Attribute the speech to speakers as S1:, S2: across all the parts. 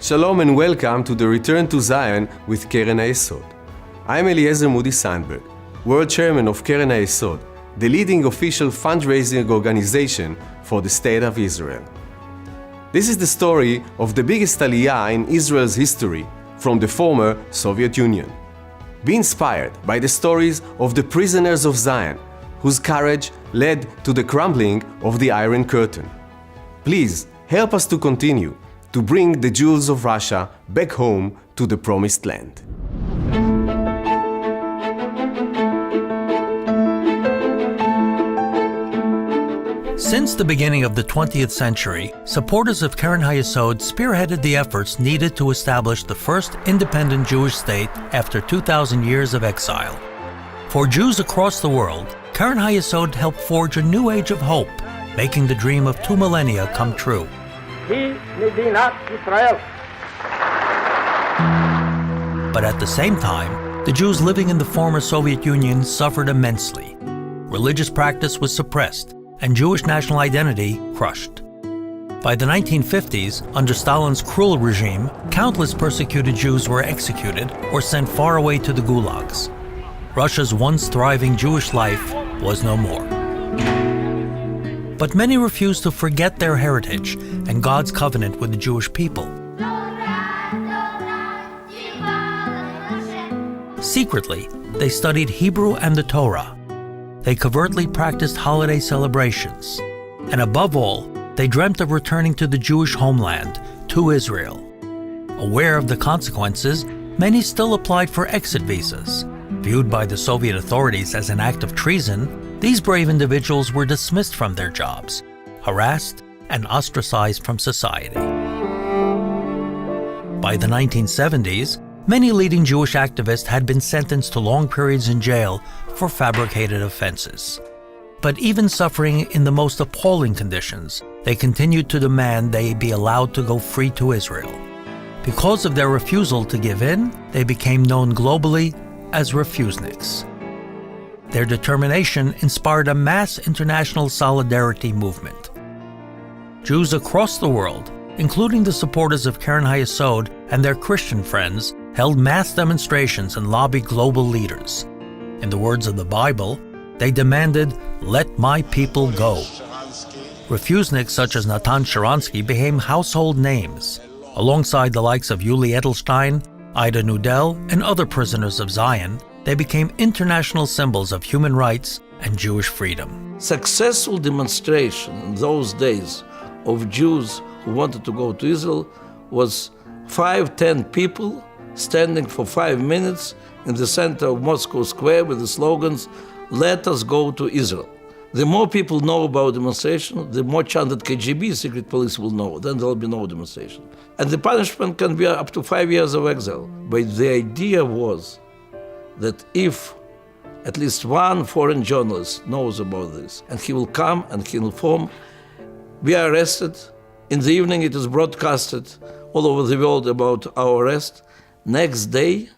S1: Shalom and welcome to the Return to Zion with Keren Hayesod. I'm Eliezer Moody Sandberg, World Chairman of Keren Hayesod, the leading official fundraising organization for the State of Israel. This is the story of the biggest aliyah in Israel's history from the former Soviet Union. Be inspired by the stories of the prisoners of Zion, whose courage led to the crumbling of the Iron Curtain. Please help us to continue to bring the Jews of Russia back home to the Promised Land.
S2: Since the beginning of the 20th century, supporters of Keren Hayesod spearheaded the efforts needed to establish the first independent Jewish state after 2,000 years of exile. For Jews across the world, Keren Hayesod helped forge a new age of hope, making the dream of 2 millennia come true. But at the same time, the Jews living in the former Soviet Union suffered immensely. Religious practice was suppressed, and Jewish national identity crushed. By the 1950s, under Stalin's cruel regime, countless persecuted Jews were executed or sent far away to the gulags. Russia's once thriving Jewish life was no more. But many refused to forget their heritage and God's covenant with the Jewish people. Secretly, they studied Hebrew and the Torah. They covertly practiced holiday celebrations. And above all, they dreamt of returning to the Jewish homeland, to Israel. Aware of the consequences, many still applied for exit visas. Viewed by the Soviet authorities as an act of treason, these brave individuals were dismissed from their jobs, harassed, and ostracized from society. By the 1970s, many leading Jewish activists had been sentenced to long periods in jail for fabricated offenses. But even suffering in the most appalling conditions, they continued to demand they be allowed to go free to Israel. Because of their refusal to give in, they became known globally as refuseniks. Their determination inspired a mass international solidarity movement. Jews across the world, including the supporters of Keren Hayesod and their Christian friends, held mass demonstrations and lobbied global leaders. In the words of the Bible, they demanded, "Let my people go." Refuseniks such as Natan Sharansky became household names, alongside the likes of Yuli Edelstein, Ida Nudel, and other prisoners of Zion. They became international symbols of human rights and Jewish freedom.
S3: Successful demonstration in those days of Jews who wanted to go to Israel was 5-10 people standing for 5 minutes in the center of Moscow Square with the slogans, "Let us go to Israel." The more people know about demonstration, the more chance that KGB, secret police, will know. Then there will be no demonstration. And the punishment can be up to 5 years of exile. But the idea was that if at least one foreign journalist knows about this, and he will come and he will inform, we are arrested. In the evening it is broadcasted all over the world about our arrest. Next day,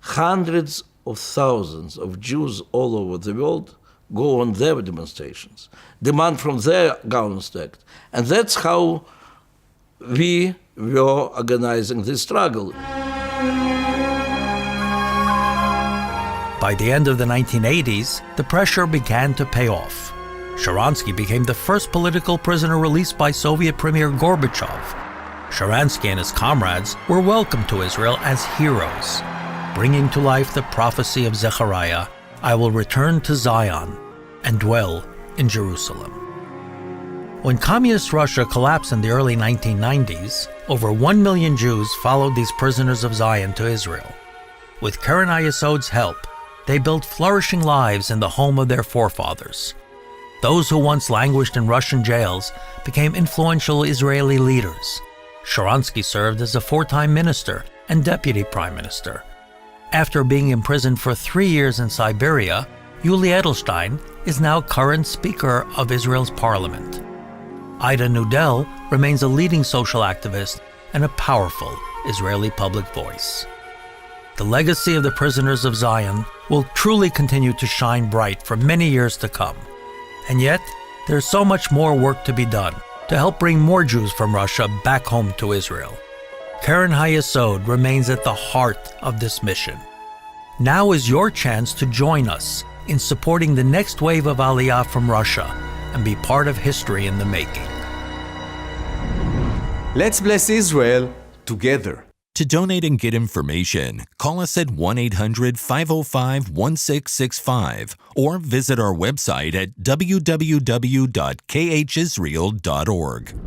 S3: hundreds of thousands of Jews all over the world go on their demonstrations, demand from their governments to act. And that's how we were organizing this struggle.
S2: By the end of the 1980s, the pressure began to pay off. Sharansky became the first political prisoner released by Soviet Premier Gorbachev. Sharansky and his comrades were welcomed to Israel as heroes, bringing to life the prophecy of Zechariah, "I will return to Zion and dwell in Jerusalem." When Communist Russia collapsed in the early 1990s, over 1 million Jews followed these prisoners of Zion to Israel. With Keren Hayesod's help, they built flourishing lives in the home of their forefathers. Those who once languished in Russian jails became influential Israeli leaders. Sharansky served as a 4-time minister and deputy prime minister. After being imprisoned for 3 years in Siberia, Yuli Edelstein is now current Speaker of Israel's parliament. Ida Nudel remains a leading social activist and a powerful Israeli public voice. The legacy of the prisoners of Zion will truly continue to shine bright for many years to come. And yet, there's so much more work to be done to help bring more Jews from Russia back home to Israel. Keren Hayesod remains at the heart of this mission. Now is your chance to join us in supporting the next wave of Aliyah from Russia and be part of history in the making.
S1: Let's bless Israel together.
S4: To donate and get information, call us at 1-800-505-1665 or visit our website at www.khisrael.org.